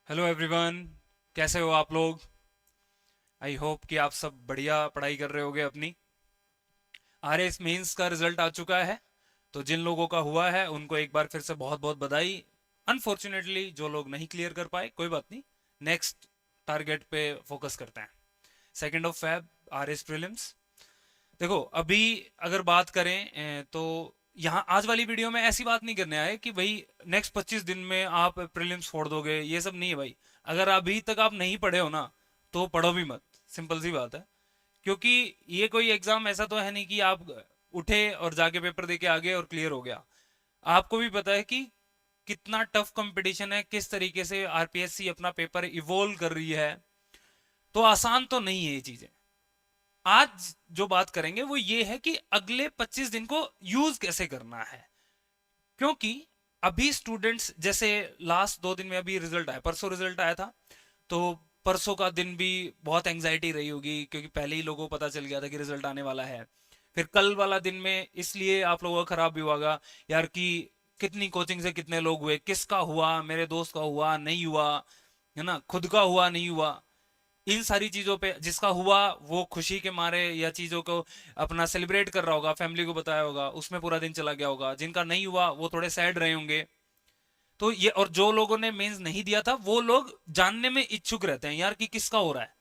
Hello everyone. कैसे हो आप लोग? आई होप कि आप सब बढ़िया पढ़ाई कर रहे होगे अपनी। आरएस मेंस का रिजल्ट आ चुका है। तो जिन लोगों का हुआ है उनको एक बार फिर से बहुत बहुत बधाई। अनफॉर्चुनेटली जो लोग नहीं क्लियर कर पाए, कोई बात नहीं। नेक्स्ट टारगेट पे फोकस करते हैं। 2 Feb आरएस प्रीलिम्स। देखो अभी अगर बात करें तो यहाँ आज वाली वीडियो में ऐसी बात नहीं करने आए कि भाई नेक्स्ट 25 दिन में आप प्रीलिम्स फोड़ दोगे, ये सब नहीं है भाई। अगर अभी तक आप नहीं पढ़े हो ना, तो पढ़ो भी मत। सिंपल सी बात है। क्योंकि ये कोई एग्जाम ऐसा तो है नहीं कि आप उठे और जाके पेपर दे के आ गए और क्लियर हो गया। आपको भी पता है कि कितना टफ कंपटीशन है, किस तरीके से आरपीएससी अपना पेपर इवोल्व कर रही है। तो आसान तो नहीं है ये चीजें। आज जो बात करेंगे वो ये है कि अगले 25 दिन को यूज कैसे करना है। क्योंकि अभी स्टूडेंट्स जैसे लास्ट 2 दिन में अभी रिजल्ट आया, परसों रिजल्ट आया था। तो परसों का दिन भी बहुत एंग्जाइटी रही होगी क्योंकि पहले ही लोगों को पता चल गया था कि रिजल्ट आने वाला है। फिर कल वाला दिन में इसलिए आप लोगों का खराब भी होगा यार कि कितनी कोचिंग से कितने लोग हुए, किसका हुआ, मेरे दोस्त का हुआ नहीं हुआ, है ना, खुद का हुआ नहीं हुआ। इन सारी चीजों पे जिसका हुआ वो खुशी के मारे या चीजों को अपना सेलिब्रेट कर रहा होगा, फैमिली को बताया होगा, उसमें पूरा दिन चला गया होगा। जिनका नहीं हुआ वो थोड़े सैड रहे होंगे। तो ये, और जो लोगों ने मेंस नहीं दिया था वो लोग जानने में इच्छुक रहते हैं यार कि किसका हो रहा है,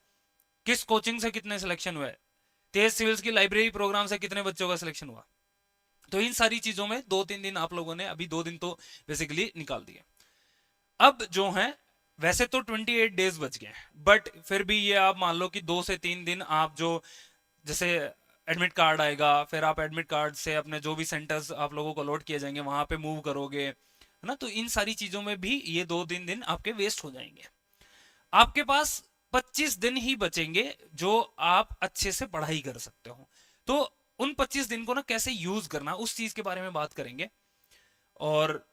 किस कोचिंग से कितने सिलेक्शन हुए, तेज सिविल्स की लाइब्रेरी प्रोग्राम से कितने बच्चों का सिलेक्शन हुआ। तो इन सारी चीजों में 2-3 दिन आप लोगों ने, अभी 2 दिन तो बेसिकली निकाल दिए। अब जो है, वैसे तो 28 डेज बच गए, बट फिर भी ये आप मान लो कि 2 से 3 दिन आप जो, जैसे एडमिट कार्ड आएगा, फिर आप एडमिट कार्ड से अपने जो भी सेंटर्स आप लोगों को अलॉट किए जाएंगे वहां पे मूव करोगे, है ना। तो इन सारी चीजों में भी ये 2-3 दिन आपके वेस्ट हो जाएंगे। आपके पास 25 दिन ही बचेंगे जो आप अच्छे से पढ़ाई कर सकते हो। तो उन 25 दिन को ना कैसे यूज करना, उस चीज के बारे में बात करेंगे। और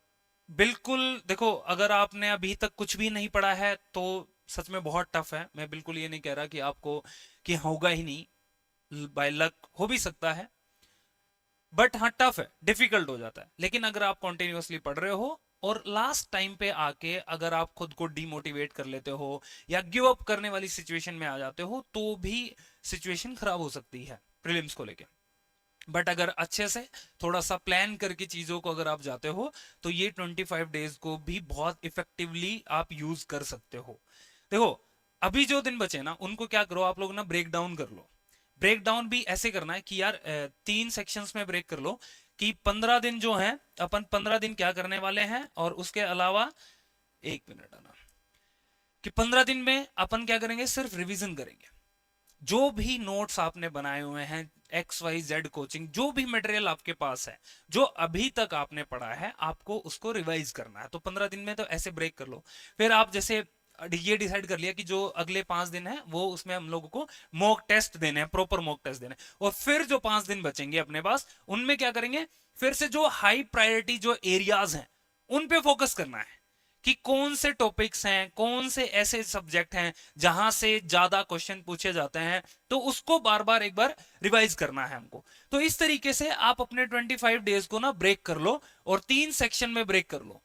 बिल्कुल देखो, अगर आपने अभी तक कुछ भी नहीं पढ़ा है तो सच में बहुत टफ है। मैं बिल्कुल ये नहीं कह रहा कि आपको कि होगा ही नहीं, बाय लक हो भी सकता है। बट हाँ, टफ है, डिफिकल्ट हो जाता है। लेकिन अगर आप कॉन्टिन्यूसली पढ़ रहे हो और लास्ट टाइम पे आके अगर आप खुद को डिमोटिवेट कर लेते हो या गिव अप करने वाली सिचुएशन में आ जाते हो तो भी सिचुएशन खराब हो सकती है प्रीलिम्स को लेके। बट अगर अच्छे से थोड़ा सा प्लान करके चीजों को अगर आप जाते हो तो ये 25 डेज को भी बहुत इफेक्टिवली आप यूज कर सकते हो। देखो अभी जो दिन बचे ना उनको क्या करो, आप लोग ना ब्रेक डाउन कर लो। ब्रेक डाउन भी ऐसे करना है कि यार 3 सेक्शंस में ब्रेक कर लो। कि 15 दिन जो है, अपन 15 दिन क्या करने वाले हैं, और उसके अलावा, एक मिनट आना, कि 15 दिन में अपन क्या करेंगे, सिर्फ रिवीजन करेंगे। जो भी नोट्स आपने बनाए हुए हैं, XYZ कोचिंग, जो भी मटेरियल आपके पास है, जो अभी तक आपने पढ़ा है, आपको उसको रिवाइज करना है। तो 15 दिन में तो ऐसे ब्रेक कर लो। फिर आप जैसे ये डिसाइड कर लिया कि जो अगले 5 दिन है वो उसमें हम लोगों को मॉक टेस्ट देने हैं, प्रॉपर मॉक टेस्ट देने हैं। और फिर जो 5 दिन बचेंगे अपने पास, उनमें क्या करेंगे, फिर से जो हाई प्रायोरिटी जो एरियाज हैं उन पे फोकस करना है। कि कौन से टॉपिक्स हैं, कौन से ऐसे सब्जेक्ट हैं जहां से ज्यादा क्वेश्चन पूछे जाते हैं, तो उसको बार बार एक बार रिवाइज करना है हमको। तो इस तरीके से आप अपने 25 डेज को ना ब्रेक कर लो और 3 सेक्शन में ब्रेक कर लो।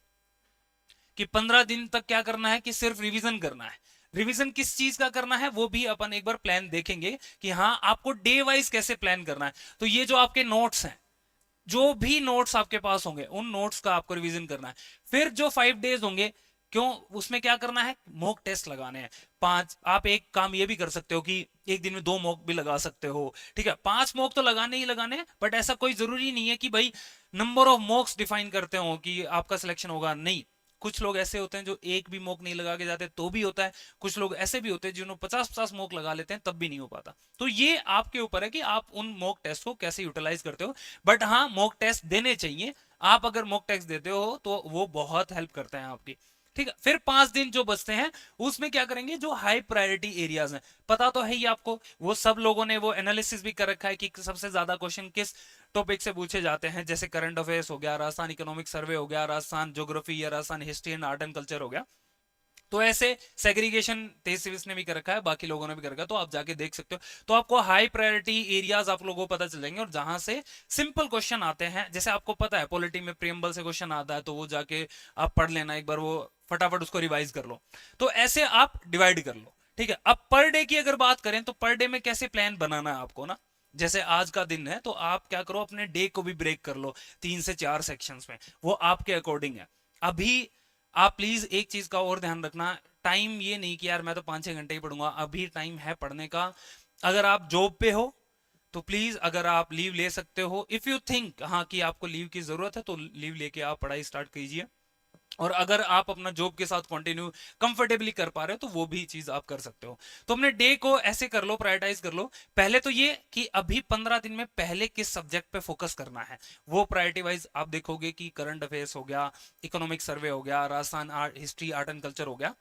कि 15 दिन तक क्या करना है, कि सिर्फ रिवीजन करना है। रिवीजन किस चीज का करना है वो भी अपन एक बार प्लान देखेंगे कि हाँ आपको डे वाइज कैसे प्लान करना है। तो ये जो आपके नोट्स हैं, जो भी नोट्स आपके पास होंगे उन नोट्स का आपको रिवीजन करना है। फिर जो 5 डेज होंगे, क्यों, उसमें क्या करना है, मॉक टेस्ट लगाने हैं 5। आप एक काम ये भी कर सकते हो कि एक दिन में 2 मॉक भी लगा सकते हो। ठीक है, 5 मॉक तो लगाने ही लगाने हैं, बट ऐसा कोई जरूरी नहीं है कि भाई नंबर ऑफ मॉक्स डिफाइन करते हो कि आपका सिलेक्शन होगा, नहीं। कुछ लोग ऐसे होते हैं जो एक भी मॉक नहीं लगा के जाते तो भी होता है। कुछ लोग ऐसे भी होते हैं जिन्होंने 50-50 मॉक लगा लेते हैं तब भी नहीं हो पाता। तो ये आपके ऊपर है कि आप उन मॉक टेस्ट को कैसे यूटिलाइज करते हो। बट हाँ, मॉक टेस्ट देने चाहिए। आप अगर मॉक टेस्ट देते हो तो वो बहुत हेल्प करते हैं आपकी। ठीक है, फिर 5 दिन जो बचते हैं उसमें क्या करेंगे, जो हाई प्रायोरिटी एरियाज हैं, पता तो है ही आपको, वो सब लोगों ने वो एनालिसिस भी कर रखा है कि सबसे ज्यादा क्वेश्चन किस टॉपिक से पूछे जाते हैं। जैसे करंट अफेयर्स हो गया, राजस्थान इकोनॉमिक सर्वे हो गया, राजस्थान ज्योग्राफी या Rajasthan history and art and culture हो गया। तो ऐसे सेग्रीगेशन तेज सिविल्स ने भी कर रखा है, बाकी लोगों ने भी कर रखा है, तो आप जाके देख सकते हो। तो आपको हाई प्रायोरिटी एरियाज आप लोगों को पता चल जाएंगे, और जहां से सिंपल क्वेश्चन आते हैं, जैसे आपको पता है पॉलिटी में प्रियम्बल से क्वेश्चन आता है, तो वो जाके आप पढ़ लेना एक बार, वो फटाफट उसको रिवाइज कर लो। तो ऐसे आप डिवाइड कर लो, ठीक है। अब पर डे की अगर बात करें तो पर डे में कैसे प्लान बनाना है आपको ना, जैसे आज का दिन है तो आप क्या करो, अपने डे को भी ब्रेक कर लो 3 से 4 सेक्शंस में, वो आपके अकॉर्डिंग है। अभी आप प्लीज एक चीज का और ध्यान रखना, टाइम ये नहीं कि यार मैं तो 5-6 घंटे ही पढ़ूंगा, अभी टाइम है पढ़ने का। अगर आप जॉब पे हो तो प्लीज अगर आप लीव ले सकते हो, इफ यू थिंक हाँ कि आपको लीव की जरूरत है तो लीव लेके आप पढ़ाई स्टार्ट कीजिए। और अगर आप अपना जॉब के साथ कंटिन्यू कंफर्टेबली कर पा रहे हो तो वो भी चीज आप कर सकते हो। तो अपने डे को ऐसे कर लो, प्रायोरिटाइज कर लो। पहले तो ये कि अभी 15 दिन में पहले किस सब्जेक्ट पे फोकस करना है, वो प्रायोरिटी वाइज आप देखोगे कि करंट अफेयर्स हो गया, इकोनॉमिक सर्वे हो गया, Rajasthan art history art and culture हो गया,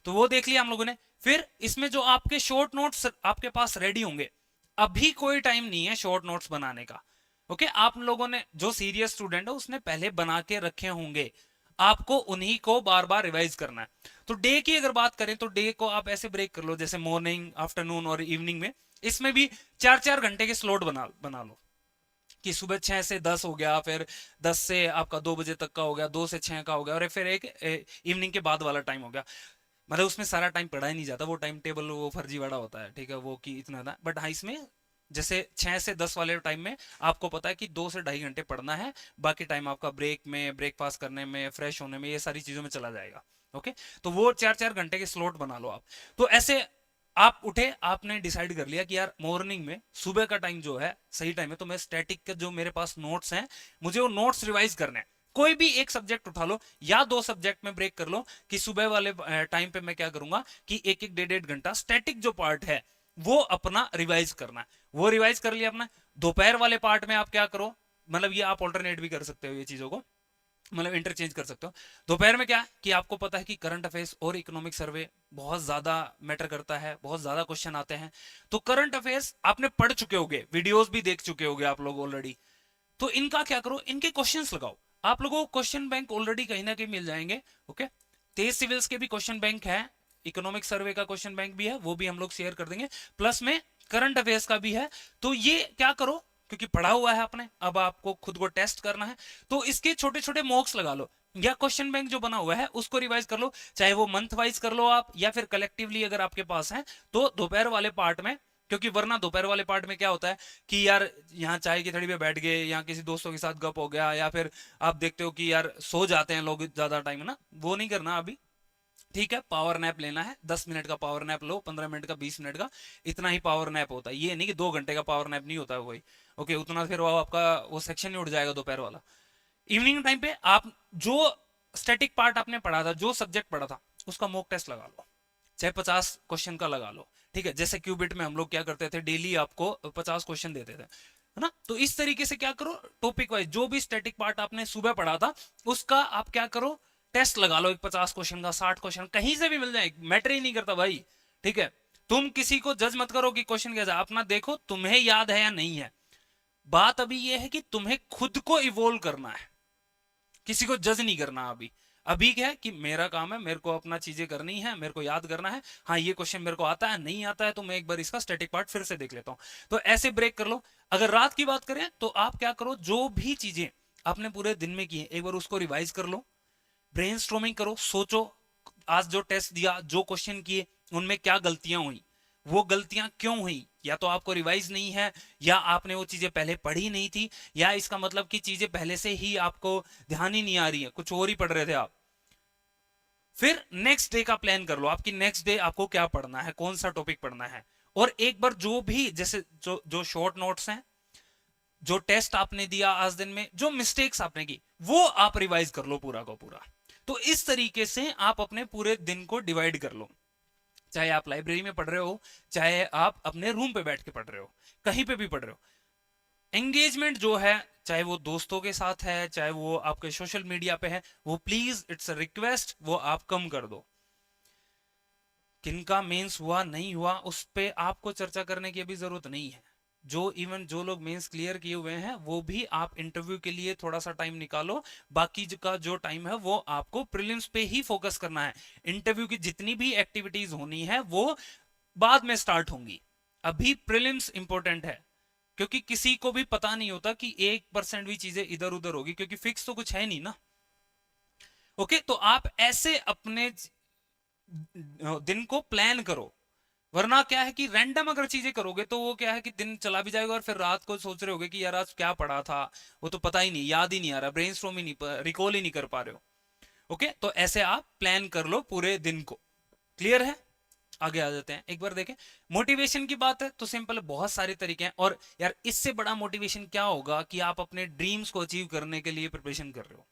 तो वो देख लिया हम लोगों ने। फिर इसमें जो आपके शॉर्ट नोट्स आपके पास रेडी होंगे, अभी कोई टाइम नहीं है शॉर्ट नोट्स बनाने का। ओके, आप लोगों ने जो सीरियस स्टूडेंट है उसने पहले बना के रखे होंगे, आपको उन्हीं को बार बार रिवाइज करना है। तो डे की अगर बात करें तो डे को आप ऐसे ब्रेक कर लो, जैसे मॉर्निंग, आफ्टरनून और इवनिंग में, इसमें भी 4-4 घंटे के स्लॉट बना लो, कि सुबह 6 से 10 हो गया, फिर 10 से आपका 2 बजे तक का हो गया, 2 से 6 का हो गया, और फिर एक इवनिंग के बाद वाला टाइम हो गया। मतलब उसमें सारा टाइम पढ़ा ही नहीं जाता, वो टाइम टेबल वो फर्जीवाड़ा होता है, ठीक है, वो कि इतना था। बट हाँ, इसमें जैसे 6 से 10 वाले टाइम में आपको पता है कि 2 से ढाई घंटे पढ़ना है, बाकी टाइम आपका ब्रेक में, ब्रेकफास्ट करने में, फ्रेश होने में, ये सारी चीजों में चला जाएगा। ओके, तो वो 4-4 घंटे के स्लॉट बना लो आप। तो ऐसे आप उठे, आपने डिसाइड कर लिया कि यार मॉर्निंग में सुबह का टाइम जो है सही टाइम है, तो मैं स्टैटिक के जो मेरे पास नोट्स हैं, मुझे वो नोट्स रिवाइज करने हैं। कोई भी एक सब्जेक्ट उठा लो या 2 सब्जेक्ट में ब्रेक कर लो, कि सुबह वाले टाइम पे मैं क्या करूंगा कि एक एक 1.5-1.5 घंटा स्टैटिक जो पार्ट है वो अपना रिवाइज करना है। वो रिवाइज कर लिया अपना। दोपहर वाले पार्ट में आप क्या करो, मतलब ये आप ऑल्टरनेट भी कर सकते हो ये चीजों को, मतलब इंटरचेंज कर सकते हो। दोपहर में क्या कि आपको पता है कि करंट अफेयर्स और इकोनॉमिक सर्वे बहुत ज्यादा मैटर करता है, बहुत ज्यादा क्वेश्चन आते हैं। तो करंट अफेयर्स आपने पढ़ चुके होगे, वीडियोस भी देख चुके होगे आप लोग ऑलरेडी, तो इनका क्या करो, इनके क्वेश्चंस लगाओ। आप लोगों को क्वेश्चन बैंक ऑलरेडी कहीं ना कहीं मिल जाएंगे। ओके, तेज सिविल्स के भी क्वेश्चन बैंक है, इकोनॉमिक सर्वे का क्वेश्चन बैंक भी है, वो भी हम लोग शेयर कर देंगे, प्लस में करंट अफेयर्स का भी है। तो ये क्या करो, क्योंकि पढ़ा हुआ है आपने, अब आपको खुद को टेस्ट करना है, तो इसके छोटे छोटे मॉक्स लगा लो, या क्वेश्चन बैंक जो बना हुआ है उसको रिवाइज कर लो, चाहे वो मंथ वाइज कर लो आप, या फिर कलेक्टिवली अगर आपके पास है तो दोपहर वाले पार्ट में। क्योंकि वरना दोपहर वाले पार्ट में क्या होता है कि यार यहाँ चाय की थड़ी पे बैठ गए, यहाँ किसी दोस्तों के साथ गप हो गया, या फिर आप देखते हो कि यार सो जाते हैं लोग ज्यादा टाइम, है ना, वो नहीं करना अभी। ठीक है, पावर नैप लेना है, 10 मिनट का पावर नैप लो, 15 मिनट का, 20 मिनट का, इतना ही पावर नैप होता है, ये नहीं कि 2 घंटे का पावर नैप नहीं होता है कोई। ओके, उतना फिर वो आपका वो सेक्शन ही उठ जाएगा दोपहर वाला। इवनिंग टाइम पे आप जो स्टैटिक पार्ट आपने पढ़ा था, जो सब्जेक्ट पढ़ा था, उसका मॉक टेस्ट लगा लो, चाहे 50 क्वेश्चन का लगा लो। ठीक है, जैसे क्यूबिट में हम लोग क्या करते थे, डेली आपको 50 क्वेश्चन देते थे, है ना। तो इस तरीके से क्या करो, टॉपिक वाइज जो भी स्टैटिक पार्ट आपने सुबह पढ़ा था उसका आप क्या करो, टेस्ट लगा लो, एक 50 क्वेश्चन का, 60 क्वेश्चन कहीं से भी मिल जाए, मैटर ही नहीं करता भाई। ठीक है, तुम किसी को जज मत करो कि क्वेश्चन कैसा, अपना देखो तुम्हें याद है या नहीं है। बात अभी यह है कि तुम्हें खुद को इवोल्व करना है, किसी को जज नहीं करना अभी। अभी क्या है कि मेरा काम है, मेरे को अपना चीजें करनी है, मेरे को याद करना है। हाँ, ये क्वेश्चन मेरे को आता है, नहीं आता है तो मैं एक बार इसका स्टैटिक पार्ट फिर से देख लेता हूं। तो ऐसे ब्रेक कर लो। अगर रात की बात करें तो आप क्या करो, जो भी चीजें आपने पूरे दिन में की है एक बार उसको रिवाइज कर लो, ब्रेनस्टॉर्मिंग करो, सोचो आज जो टेस्ट दिया, जो क्वेश्चन किए, उनमें क्या गलतियां हुई, वो गलतियां क्यों हुई, या तो आपको रिवाइज नहीं है, या आपने वो चीजें पहले पढ़ी नहीं थी, या इसका मतलब कि चीजें पहले से ही आपको ध्यान ही नहीं आ रही है, कुछ और ही पढ़ रहे थे आप। फिर नेक्स्ट डे का प्लान कर लो, आपकी नेक्स्ट डे आपको क्या पढ़ना है, कौन सा टॉपिक पढ़ना है। और एक बार जो भी जैसे जो जो शॉर्ट नोट्स हैं, जो टेस्ट आपने दिया आज दिन में, जो मिस्टेक्स आपने की, वो आप रिवाइज कर लो पूरा का पूरा। तो इस तरीके से आप अपने पूरे दिन को डिवाइड कर लो, चाहे आप लाइब्रेरी में पढ़ रहे हो, चाहे आप अपने रूम पे बैठ के पढ़ रहे हो, कहीं पे भी पढ़ रहे हो। एंगेजमेंट जो है, चाहे वो दोस्तों के साथ है, चाहे वो आपके सोशल मीडिया पे है, वो प्लीज, इट्स अ रिक्वेस्ट, वो आप कम कर दो। किनका मेंस हुआ नहीं हुआ उस पे आपको चर्चा करने की अभी जरूरत नहीं है। जो लोग मेंस क्लियर किए हुए हैं वो भी आप इंटरव्यू के लिए थोड़ा सा टाइम निकालो, बाकी का जो टाइम है वो आपको प्रीलिम्स पे ही फोकस करना है। इंटरव्यू की जितनी भी एक्टिविटीज होनी है वो बाद में स्टार्ट होंगी, अभी प्रीलिम्स इंपॉर्टेंट है। क्योंकि किसी को भी पता नहीं होता कि 1% भी चीजें इधर उधर होगी, क्योंकि फिक्स तो कुछ है नहीं ना। ओके, तो आप ऐसे अपने दिन को प्लान करो, वरना क्या है कि रैंडम अगर चीजें करोगे तो वो क्या है कि दिन चला भी जाएगा और फिर रात को सोच रहे होगे कि यार आज क्या पढ़ा था, वो तो पता ही नहीं, याद ही नहीं आ रहा, ब्रेनस्टॉर्म ही नहीं, रिकॉल ही नहीं कर पा रहे हो। ओके, तो ऐसे आप प्लान कर लो पूरे दिन को। क्लियर है? आगे आ जाते हैं, एक बार देखें। मोटिवेशन की बात है तो सिंपल है, बहुत सारे तरीके हैं। और यार इससे बड़ा मोटिवेशन क्या होगा कि आप अपने ड्रीम्स को अचीव करने के लिए प्रिपरेशन कर रहे हो।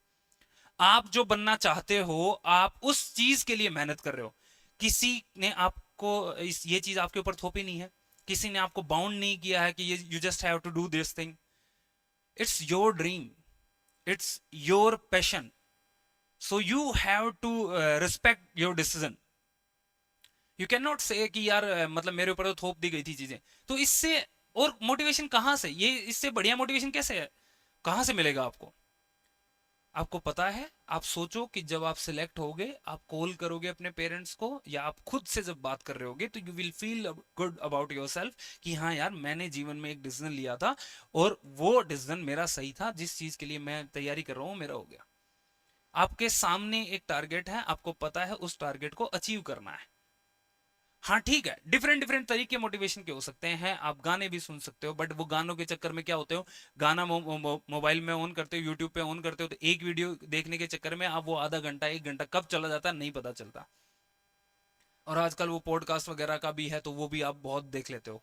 आप जो बनना चाहते हो आप उस चीज के लिए मेहनत कर रहे हो। किसी ने आपको ये चीज आपके ऊपर थोपी नहीं है, किसी ने आपको बाउंड नहीं किया है कि ये you just have to do this thing. It's your dream, it's your passion, so you have to respect your decision. You can not say कि यार मतलब मेरे ऊपर तो थोप दी गई थी चीजें। तो इससे और मोटिवेशन कहां से, ये इससे बढ़िया मोटिवेशन कैसे है, कहां से मिलेगा आपको? आपको पता है, आप सोचो कि जब आप सिलेक्ट होगे, आप कॉल करोगे अपने पेरेंट्स को या आप खुद से जब बात कर रहे होगे तो you will feel good about yourself कि हाँ यार मैंने जीवन में एक डिसीजन लिया था और वो डिसीजन मेरा सही था, जिस चीज के लिए मैं तैयारी कर रहा हूं मेरा हो गया। आपके सामने एक टारगेट है, आपको पता है उस टारगेट को अचीव करना है। हाँ ठीक है, डिफरेंट डिफरेंट तरीके मोटिवेशन के हो सकते हैं, आप गाने भी सुन सकते हो, बट वो गानों के चक्कर में क्या होते हो, गाना मोबाइल में ऑन करते हो, यूट्यूब पे ऑन करते हो, तो एक वीडियो देखने के चक्कर में आप वो आधा घंटा एक घंटा कब चला जाता है नहीं पता चलता। और आजकल वो पॉडकास्ट वगैरह का भी है तो वो भी आप बहुत देख लेते हो।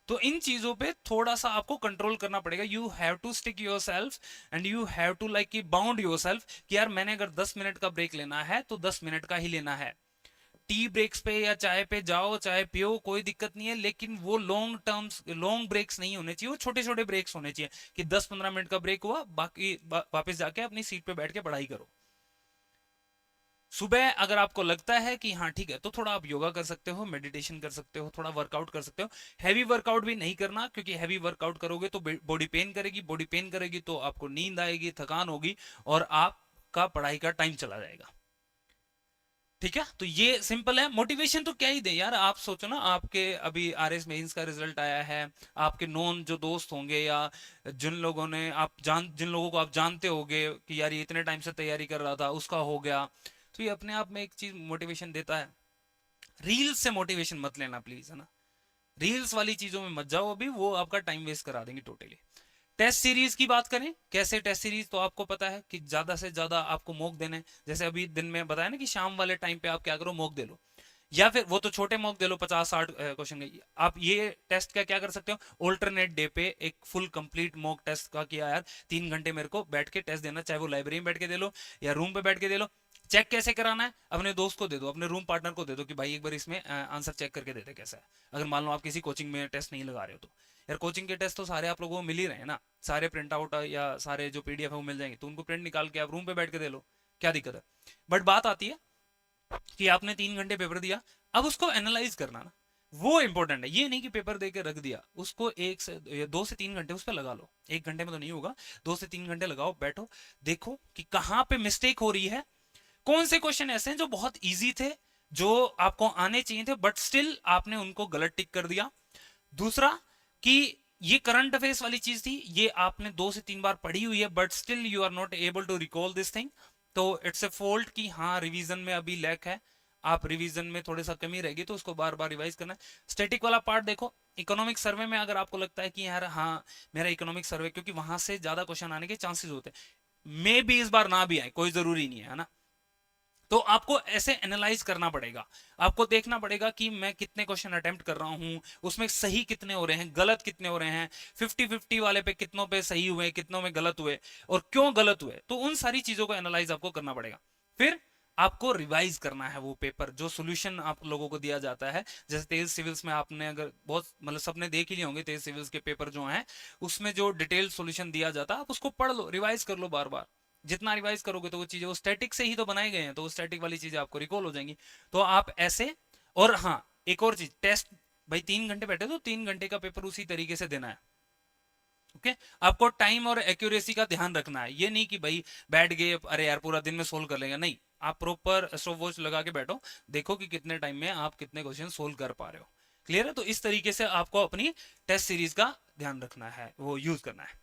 तो इन चीजों पे थोड़ा सा आपको कंट्रोल करना पड़ेगा। You have to stick your self and you have to like bound your self कि यार मैंने अगर 10 मिनट का ब्रेक लेना है तो 10 मिनट का ही लेना है। टी ब्रेक्स पे या चाय पे जाओ, चाय पियो, कोई दिक्कत नहीं है, लेकिन वो लॉन्ग टर्म्स लॉन्ग ब्रेक्स नहीं होने चाहिए, वो छोटे छोटे ब्रेक्स होने चाहिए कि 10-15 मिनट का ब्रेक हुआ, बाकी वापस जाके अपनी सीट पे बैठ के पढ़ाई करो। सुबह अगर आपको लगता है कि हाँ ठीक है तो थोड़ा आप योगा कर सकते हो, मेडिटेशन कर सकते हो, थोड़ा वर्कआउट कर सकते हो। हैवी वर्कआउट भी नहीं करना, क्योंकि हैवी वर्कआउट करोगे तो बॉडी पेन करेगी, बॉडी पेन करेगी तो आपको नींद आएगी, थकान होगी और आपका पढ़ाई का टाइम चला जाएगा। ठीक है, तो ये सिंपल है। मोटिवेशन तो क्या ही दे यार, आप सोचो ना, आपके अभी आरएस मेंस का रिजल्ट आया है, आपके नॉन जो दोस्त होंगे या जिन लोगों ने जिन लोगों को आप जानते होगे कि यार ये इतने टाइम से तैयारी कर रहा था उसका हो गया, तो ये अपने आप में एक चीज मोटिवेशन देता है। रील्स से मोटिवेशन मत लेना प्लीज, है ना। रील्स वाली चीजों में मत जाओ, अभी वो आपका टाइम वेस्ट करा देंगे टोटली। टेस्ट सीरीज की बात करें, कैसे टेस्ट सीरीज, तो आपको पता है कि ज्यादा से ज्यादा आपको मॉक देने, जैसे अभी दिन में बताया ना कि शाम वाले टाइम पे आप क्या करो, मॉक दे लो, या फिर वो तो छोटे मॉक दे लो 50-60 क्वेश्चन के। आप ये टेस्ट क्या क्या कर सकते हो, ऑल्टरनेट डे पे एक फुल कंप्लीट मॉक टेस्ट का किया यार, 3 घंटे मेरे को बैठ के टेस्ट देना, चाहे वो लाइब्रेरी में बैठ के दे लो या रूम पे बैठ के दे लो। चेक कैसे कराना है, अपने दोस्त को दे दो, अपने रूम पार्टनर को दे दो कि भाई एक बार इसमें आंसर चेक करके दे दे कैसा है। अगर मान लो आप किसी कोचिंग में टेस्ट नहीं लगा रहे हो तो यार कोचिंग के टेस्ट तो सारे आप लोगों को मिल ही रहे हैं ना, सारे प्रिंट आउट या सारे जो पीडीएफ है वो मिल जाएंगे, तो उनको प्रिंट निकाल के आप रूम पे बैठ के दे लो, क्या दिक्कत है। बट बात आती है कि आपने 3 घंटे पेपर दिया, अब उसको एनालाइज करना ना, वो इंपॉर्टेंट है। ये नहीं कि पेपर दे के रख दिया, उसको 2 से 3 घंटे उस पर लगा लो, 1 घंटे में तो नहीं होगा, 2 से 3 घंटे लगाओ, बैठो, देखो कि कहाँ पे मिस्टेक हो रही है, कौन से क्वेश्चन ऐसे हैं जो बहुत इजी थे, जो आपको आने चाहिए थे बट स्टिल आपने उनको गलत टिक कर दिया। दूसरा कि ये करंट अफेयर्स वाली चीज थी, ये आपने 2 से 3 बार पढ़ी हुई है but still you are not able to recall this thing, तो इट्स ए फॉल्ट कि हाँ रिवीजन में अभी लैक है, आप रिवीजन में थोड़ा सा कमी रहेगी तो उसको बार बार रिवाइज करना है। स्टैटिक वाला पार्ट देखो, इकोनॉमिक सर्वे में अगर आपको लगता है कि यार हाँ मेरा इकोनॉमिक सर्वे, क्योंकि वहां से ज्यादा क्वेश्चन आने के चांसेस होते हैं, मे भी इस बार ना भी आए, कोई जरूरी नहीं है ना। तो आपको ऐसे एनालाइज करना पड़ेगा, आपको देखना पड़ेगा कि मैं कितने क्वेश्चन अटेम्प्ट कर रहा हूं, उसमें सही कितने हो रहे हैं, गलत कितने हो रहे हैं, 50-50 वाले पे कितनों पे सही हुए, कितनों में गलत हुए और क्यों गलत हुए, तो उन सारी चीजों को एनालाइज आपको करना पड़ेगा। फिर आपको रिवाइज करना है वो पेपर, जो सोल्यूशन आप लोगों को दिया जाता है। जैसे तेज सिविल्स में आपने अगर बहुत मतलब सबने देख ही लिए होंगे, तेज सिविल्स के पेपर जो हैं उसमें जो डिटेल सोल्यूशन दिया जाता है, आप उसको पढ़ लो, रिवाइज कर लो बार बार। जितना रिवाइज करोगे तो वो चीजें, वो स्टैटिक से ही तो बनाए गए हैं, तो वो स्टैटिक वाली चीजें आपको रिकॉल हो जाएंगी। तो आप ऐसे, और हाँ एक और चीज, टेस्ट भाई 3 घंटे बैठे तो 3 घंटे का पेपर उसी तरीके से देना है। ओके, आपको टाइम और एक्यूरेसी का ध्यान रखना है, ये नहीं कि भाई बैठ गए अरे यार पूरा दिन में सोल्व कर लेंगे, नहीं, आप प्रॉपर स्टॉप वॉच लगा के बैठो, देखो कि कितने टाइम में आप कितने क्वेश्चन सोल्व कर पा रहे हो। क्लियर है? तो इस तरीके से आपको अपनी टेस्ट सीरीज का ध्यान रखना है, वो यूज करना है।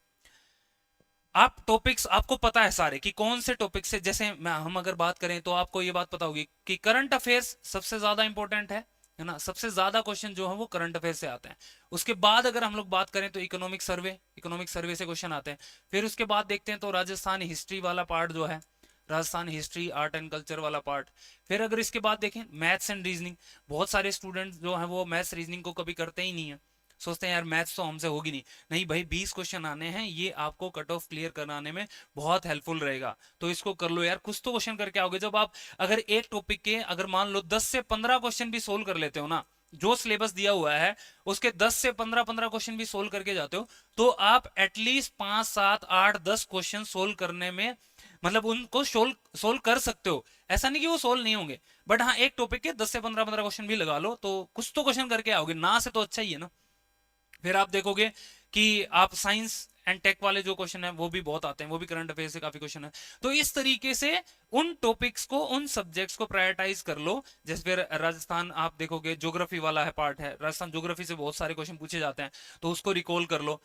आप टॉपिक्स आपको पता है सारे कि कौन से टॉपिक से, जैसे हम अगर बात करें तो आपको ये बात पता होगी कि करंट अफेयर्स सबसे ज्यादा इंपॉर्टेंट है ना, सबसे ज्यादा क्वेश्चन जो है वो करंट अफेयर से आते हैं। उसके बाद अगर हम लोग बात करें तो इकोनॉमिक सर्वे से क्वेश्चन आते हैं। फिर उसके बाद देखते हैं तो राजस्थान हिस्ट्री वाला पार्ट जो है, Rajasthan history art and culture वाला पार्ट। फिर अगर इसके बाद देखें मैथ्स एंड रीजनिंग, बहुत सारे स्टूडेंट्स जो हैं वो मैथ्स रीजनिंग को कभी करते ही नहीं है, सोचते हैं यार मैथ्स तो हमसे होगी नहीं। नहीं भाई, 20 क्वेश्चन आने हैं, ये आपको कट ऑफ क्लियर कराने में बहुत हेल्पफुल रहेगा, तो इसको कर लो यार, कुछ तो क्वेश्चन करके आओगे। जब आप अगर एक टॉपिक के अगर मान लो 10 से 15 क्वेश्चन भी सोल्व कर लेते हो ना, जो सिलेबस दिया हुआ है उसके 10 से 15 क्वेश्चन भी सोल्व करके जाते हो, तो आप एटलीस्ट 5 7 8 10 क्वेश्चन सोल्व करने में, मतलब उनको सोल्व कर सकते हो। ऐसा नहीं कि वो सोल्व नहीं होंगे, बट हाँ एक टॉपिक के 10 से 15 क्वेश्चन भी लगा लो तो कुछ तो क्वेश्चन करके आओगे ना, से तो अच्छा ही है ना। फिर आप देखोगे कि आप साइंस एंड टेक वाले जो क्वेश्चन है वो भी बहुत आते हैं, वो भी करंट अफेयर से काफी क्वेश्चन है। तो इस तरीके से उन टॉपिक्स को, उन सब्जेक्ट्स को प्रायोरिटाइज कर लो। जैसे फिर राजस्थान आप देखोगे ज्योग्राफी वाला है पार्ट है, राजस्थान ज्योग्राफी से बहुत सारे क्वेश्चन पूछे जाते हैं, तो उसको रिकॉल कर लो,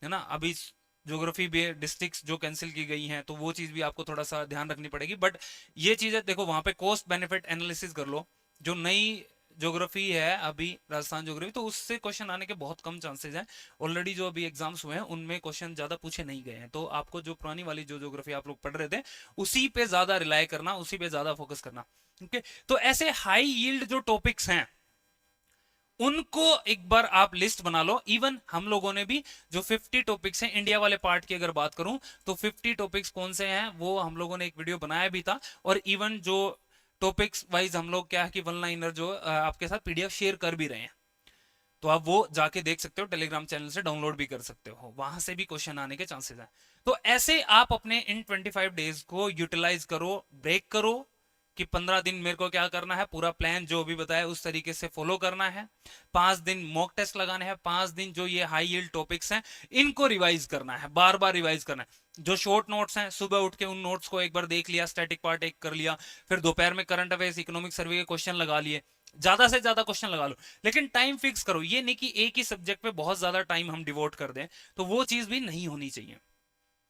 है ना। अभी ज्योग्राफी भी डिस्ट्रिक्ट्स जो कैंसिल की गई हैं तो वो चीज भी आपको थोड़ा सा ध्यान रखनी पड़ेगी, बट ये चीजें देखो वहां पे कॉस्ट बेनिफिट एनालिसिस कर लो। जो नई ज्योग्राफी है अभी राजस्थान ज्योग्राफी, तो उससे क्वेश्चन आने के बहुत कम चांसेस हैं। ऑलरेडी जो अभी एग्जाम्स हुए हैं उनमें क्वेश्चन ज्यादा पूछे नहीं गए हैं, तो आपको जो पुरानी वाली जो ज्योग्राफी आप लोग पढ़ रहे थे उसी पे ज्यादा रिलाई करना, उसी पे ज्यादा फोकस करना। ओके, तो ऐसे हाई यील्ड जो टॉपिक्स हैं उनको एक बार आप लिस्ट बना लो। इवन हम लोगों ने भी जो 50 टॉपिक्स हैं इंडिया वाले पार्ट की अगर बात करूं तो 50 टॉपिक्स कौन से हैं वो हम लोगों ने एक वीडियो बनाया भी था, और इवन जो टॉपिक्स वाइज हम लोग क्या है कि वन लाइनर जो आपके साथ पीडीएफ शेयर कर भी रहे हैं, तो आप वो जाके देख सकते हो, टेलीग्राम चैनल से डाउनलोड भी कर सकते हो, वहां से भी क्वेश्चन आने के चांसेस हैं। तो ऐसे आप अपने इन 25 डेज को यूटिलाइज करो, ब्रेक करो कि 15 दिन मेरे को क्या करना है, पूरा प्लान जो भी बताया उस तरीके से फॉलो करना है। 5 दिन मॉक टेस्ट लगाने हैं, 5 दिन जो ये हाई यील्ड टॉपिक्स हैं इनको रिवाइज करना है, बार बार रिवाइज करना है। जो शॉर्ट नोट्स हैं सुबह उठ के उन नोट्स को एक बार देख लिया, स्टैटिक पार्ट एक कर लिया, फिर दोपहर में करंट अफेयर्स इकोनॉमिक सर्वे के क्वेश्चन लगा लिए, ज्यादा से ज्यादा क्वेश्चन लगा लो, लेकिन टाइम फिक्स करो। ये नहीं कि एक ही सब्जेक्ट पे बहुत ज्यादा टाइम हम डिवोट कर दें, तो वो चीज भी नहीं होनी चाहिए।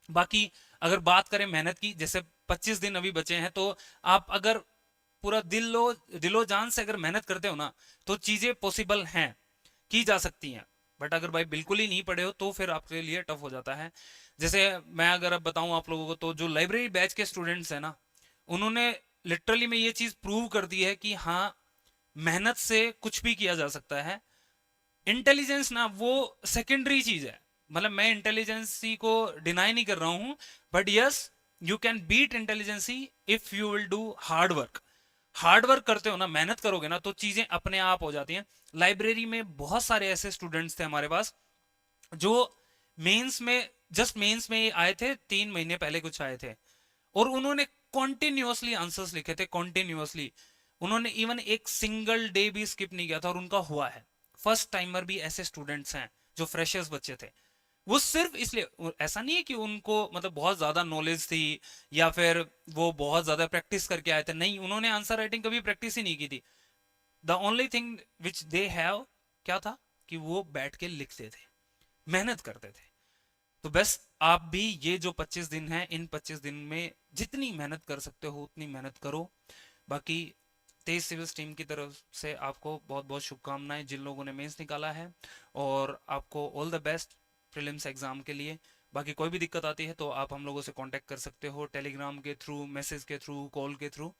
बाकी अगर बात करें मेहनत की, जैसे 25 दिन अभी बचे हैं, तो आप अगर पूरा दिलो जान से अगर मेहनत करते हो ना तो चीजें पॉसिबल हैं, की जा सकती हैं। बट अगर भाई बिल्कुल ही नहीं पढ़े हो तो फिर आपके लिए टफ हो जाता है। जैसे मैं अगर अब बताऊं आप लोगों को, तो जो लाइब्रेरी बैच के स्टूडेंट्स हैं ना, उन्होंने लिटरली में ये चीज प्रूव कर दी है कि हाँ मेहनत से कुछ भी किया जा सकता है। इंटेलिजेंस ना वो सेकेंडरी चीज है, मतलब मैं इंटेलिजेंसी को डिनाई नहीं कर रहा हूं, but yes you can beat intelligency if you will do hard work. Hard work करते हो ना, मेहनत करोगे ना, तो चीजें अपने आप हो जाती हैं। लाइब्रेरी में बहुत सारे ऐसे स्टूडेंट्स थे हमारे पास जो मेंस में, जस्ट मेंस में आए थे, 3 महीने पहले कुछ आए थे, और उन्होंने कॉन्टिन्यूसली आंसर्स लिखे थे, कॉन्टिन्यूसली। उन्होंने इवन एक सिंगल डे भी स्किप नहीं किया था, और उनका हुआ है। फर्स्ट टाइमर भी ऐसे स्टूडेंट्स हैं जो फ्रेशर्स बच्चे थे। वो सिर्फ इसलिए, ऐसा नहीं है कि उनको मतलब बहुत ज्यादा नॉलेज थी या फिर वो बहुत ज्यादा प्रैक्टिस करके आए थे, नहीं, उन्होंने आंसर राइटिंग कभी प्रैक्टिस ही नहीं की थी। The only thing which they have क्या था कि वो बैठ के लिखते थे, मेहनत करते थे। तो बस आप भी ये जो 25 दिन है, इन 25 दिन में जितनी मेहनत कर सकते हो उतनी मेहनत करो। बाकी तेज सिविल टीम की तरफ से आपको बहुत बहुत शुभकामनाएं जिन लोगों ने मेंस निकाला है, और आपको all the best prelims exam के लिए। बाकी कोई भी दिक्कत आती है तो आप हम लोगों से कांटेक्ट कर सकते हो, टेलीग्राम के थ्रू, मैसेज के थ्रू, कॉल के थ्रू।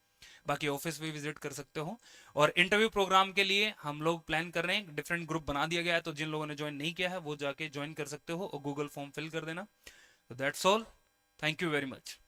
बाकी ऑफिस भी विजिट कर सकते हो। और इंटरव्यू प्रोग्राम के लिए हम लोग प्लान कर रहे हैं, डिफरेंट ग्रुप बना दिया गया है, तो जिन लोगों ने ज्वाइन नहीं किया है वो जाके ज्वाइन कर सकते हो और गूगल फॉर्म फिल कर देना। तो that's all, thank you very much.